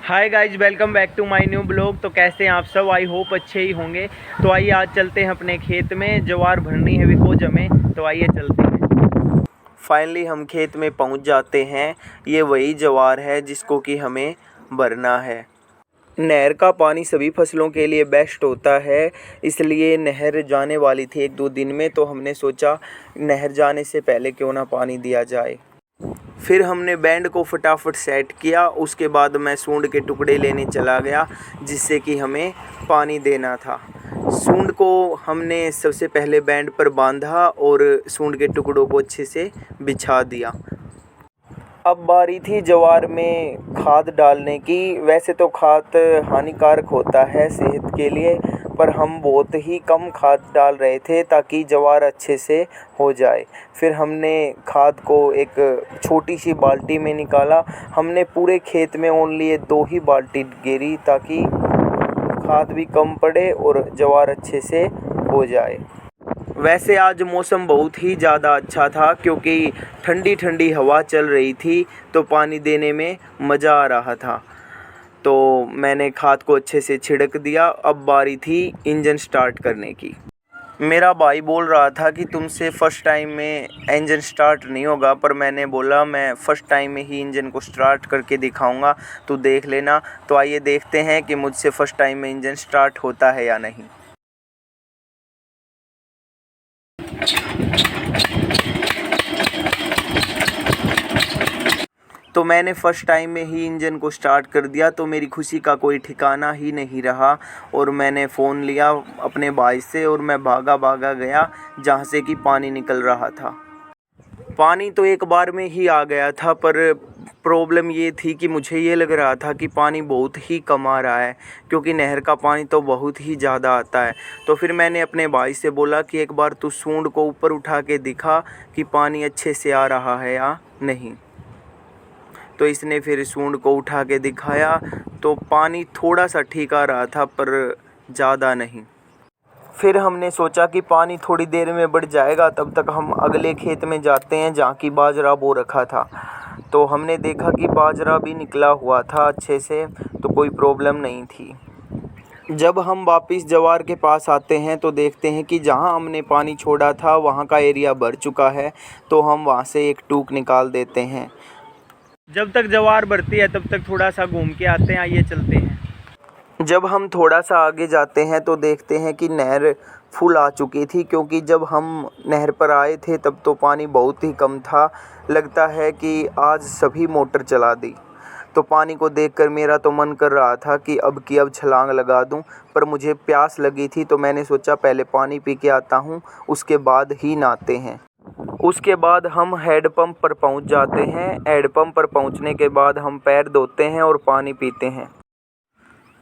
Hi guys, welcome back to my new blog. तो कैसे हैं आप सब? आई होप अच्छे ही होंगे। तो आइए आज चलते हैं अपने खेत में, ज्वार भरनी है विकोज हमें। तो आइए चलते हैं। फाइनली हम खेत में पहुंच जाते हैं। ये वही ज्वार है जिसको कि हमें भरना है। नहर का पानी सभी फसलों के लिए बेस्ट होता है, इसलिए नहर जाने वाली थी 1-2 दिन में, तो हमने सोचा नहर जाने से पहले क्यों ना पानी दिया जाए। फिर हमने बैंड को फटाफट सेट किया। उसके बाद मैं सूंड के टुकड़े लेने चला गया जिससे कि हमें पानी देना था। सूंड को हमने सबसे पहले बैंड पर बांधा और सूंड के टुकड़ों को अच्छे से बिछा दिया। अब बारी थी ज्वार में खाद डालने की। वैसे तो खाद हानिकारक होता है सेहत के लिए, पर हम बहुत ही कम खाद डाल रहे थे ताकि ज्वार अच्छे से हो जाए। फिर हमने खाद को एक छोटी सी बाल्टी में निकाला। हमने पूरे खेत में ओनली 2 ही बाल्टी गेरी ताकि खाद भी कम पड़े और ज्वार अच्छे से हो जाए। वैसे आज मौसम बहुत ही ज़्यादा अच्छा था क्योंकि ठंडी ठंडी हवा चल रही थी, तो पानी देने में मज़ा आ रहा था। तो मैंने खाद को अच्छे से छिड़क दिया। अब बारी थी इंजन स्टार्ट करने की। मेरा भाई बोल रहा था कि तुमसे फ़र्स्ट टाइम में इंजन स्टार्ट नहीं होगा, पर मैंने बोला मैं फ़र्स्ट टाइम में ही इंजन को स्टार्ट करके दिखाऊंगा, तो देख लेना। तो आइए देखते हैं कि मुझसे फ़र्स्ट टाइम में इंजन स्टार्ट होता है या नहीं। तो मैंने फ़र्स्ट टाइम में ही इंजन को स्टार्ट कर दिया, तो मेरी खुशी का कोई ठिकाना ही नहीं रहा। और मैंने फ़ोन लिया अपने भाई से और मैं भागा भागा गया जहाँ से कि पानी निकल रहा था। पानी तो एक बार में ही आ गया था, पर प्रॉब्लम ये थी कि मुझे ये लग रहा था कि पानी बहुत ही कम आ रहा है, क्योंकि नहर का पानी तो बहुत ही ज़्यादा आता है। तो फिर मैंने अपने भाई से बोला कि एक बार तू सूंड को ऊपर उठा के दिखा कि पानी अच्छे से आ रहा है या नहीं। तो इसने फिर सूंड को उठा के दिखाया, तो पानी थोड़ा सा ठीक आ रहा था, पर ज़्यादा नहीं। फिर हमने सोचा कि पानी थोड़ी देर में बढ़ जाएगा, तब तक हम अगले खेत में जाते हैं जहाँ की बाजरा बो रखा था। तो हमने देखा कि बाजरा भी निकला हुआ था अच्छे से, तो कोई प्रॉब्लम नहीं थी। जब हम वापस ज्वार के पास आते हैं तो देखते हैं कि जहाँ हमने पानी छोड़ा था वहाँ का एरिया भर चुका है, तो हम वहाँ से एक टूक निकाल देते हैं। जब तक ज्वार भरती है तब तक थोड़ा सा घूम के आते हैं। आइए चलते हैं। जब हम थोड़ा सा आगे जाते हैं तो देखते हैं कि नहर फुल आ चुकी थी, क्योंकि जब हम नहर पर आए थे तब तो पानी बहुत ही कम था। लगता है कि आज सभी मोटर चला दी। तो पानी को देखकर मेरा तो मन कर रहा था कि अब की अब छलांग लगा दूं, पर मुझे प्यास लगी थी, तो मैंने सोचा पहले पानी पी के आता हूं, उसके बाद ही नहाते हैं। उसके बाद हम हैंडपंप पर पहुंच जाते हैं। हैंडपंप पर पहुंचने के बाद हम पैर धोते हैं और पानी पीते हैं।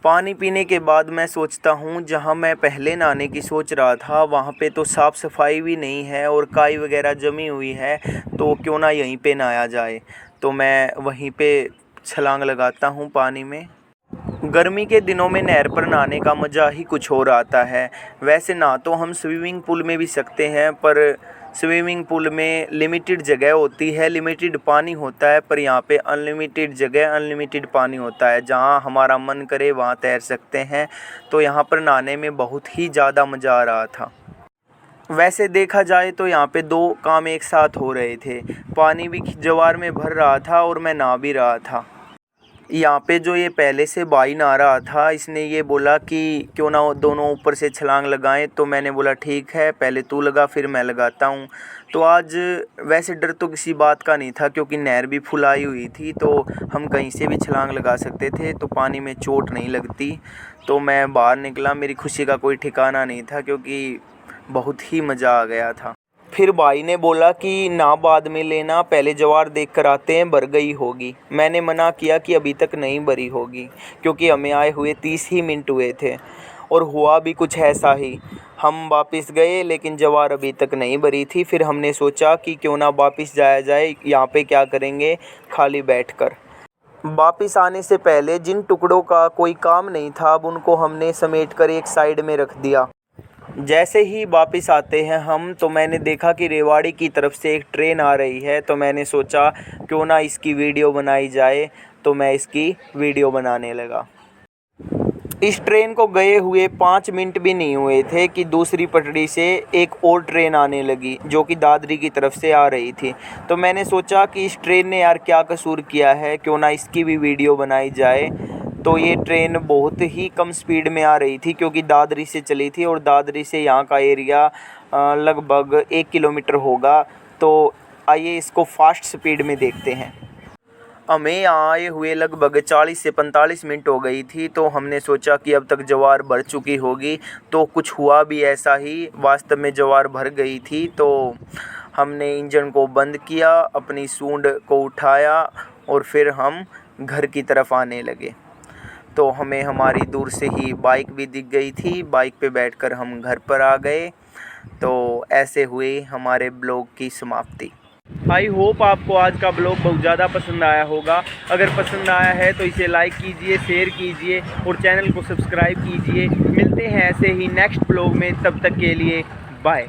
पानी पीने के बाद मैं सोचता हूँ जहाँ मैं पहले नहाने की सोच रहा था वहाँ पे तो साफ़ सफाई भी नहीं है और काई वगैरह जमी हुई है, तो क्यों ना यहीं पे नहाया जाए। तो मैं वहीं पे छलांग लगाता हूँ पानी में। गर्मी के दिनों में नहर पर नहाने का मज़ा ही कुछ और आता है। वैसे ना तो हम स्विमिंग पूल में भी सकते हैं, पर स्विमिंग पूल में लिमिटेड जगह होती है, लिमिटेड पानी होता है, पर यहाँ पे अनलिमिटेड जगह अनलिमिटेड पानी होता है। जहाँ हमारा मन करे वहाँ तैर सकते हैं। तो यहाँ पर नहाने में बहुत ही ज़्यादा मज़ा आ रहा था। वैसे देखा जाए तो यहाँ पे 2 काम एक साथ हो रहे थे। पानी भी ज्वार में भर रहा था और मैं नहा भी रहा था। यहाँ पे जो ये पहले से भाई नहा रहा था, इसने ये बोला कि क्यों ना दोनों ऊपर से छलांग लगाएं। तो मैंने बोला ठीक है, पहले तू लगा फिर मैं लगाता हूँ। तो आज वैसे डर तो किसी बात का नहीं था, क्योंकि नहर भी फुल आई हुई थी, तो हम कहीं से भी छलांग लगा सकते थे, तो पानी में चोट नहीं लगती। तो मैं बाहर निकला, मेरी खुशी का कोई ठिकाना नहीं था, क्योंकि बहुत ही मज़ा आ गया था। फिर भाई ने बोला कि ना बाद में लेना, पहले ज्वार देख कर आते हैं भर गई होगी। मैंने मना किया कि अभी तक नहीं भरी होगी, क्योंकि हमें आए हुए 30 ही मिनट हुए थे और हुआ भी कुछ ऐसा ही। हम वापस गए लेकिन ज्वार अभी तक नहीं भरी थी। फिर हमने सोचा कि क्यों ना वापस जाया जाए, यहाँ पे क्या करेंगे खाली बैठकर। वापस आने से पहले जिन टुकड़ों का कोई काम नहीं था, अब उनको हमने समेट कर एक साइड में रख दिया। जैसे ही वापस आते हैं हम, तो मैंने देखा कि रेवाड़ी की तरफ से एक ट्रेन आ रही है, तो मैंने सोचा क्यों ना इसकी वीडियो बनाई जाए। तो मैं इसकी वीडियो बनाने लगा। इस ट्रेन को गए हुए 5 मिनट भी नहीं हुए थे कि दूसरी पटरी से एक और ट्रेन आने लगी जो कि दादरी की तरफ से आ रही थी। तो मैंने सोचा कि इस ट्रेन ने यार क्या कसूर किया है, क्यों ना इसकी भी वीडियो बनाई जाए। तो ये ट्रेन बहुत ही कम स्पीड में आ रही थी क्योंकि दादरी से चली थी और दादरी से यहाँ का एरिया लगभग 1 किलोमीटर होगा। तो आइए इसको फास्ट स्पीड में देखते हैं। हमें यहाँ आए हुए लगभग 40 से 45 मिनट हो गई थी। तो हमने सोचा कि अब तक जवार भर चुकी होगी, तो कुछ हुआ भी ऐसा ही, वास्तव में जवार भर गई थी। तो हमने इंजन को बंद किया, अपनी सूंड को उठाया और फिर हम घर की तरफ आने लगे। तो हमें हमारी दूर से ही बाइक भी दिख गई थी, बाइक पे बैठकर हम घर पर आ गए। तो ऐसे हुई हमारे ब्लॉग की समाप्ति। आई होप आपको आज का ब्लॉग बहुत ज़्यादा पसंद आया होगा। अगर पसंद आया है तो इसे लाइक कीजिए, शेयर कीजिए और चैनल को सब्सक्राइब कीजिए। मिलते हैं ऐसे ही नेक्स्ट ब्लॉग में, तब तक के लिए बाय।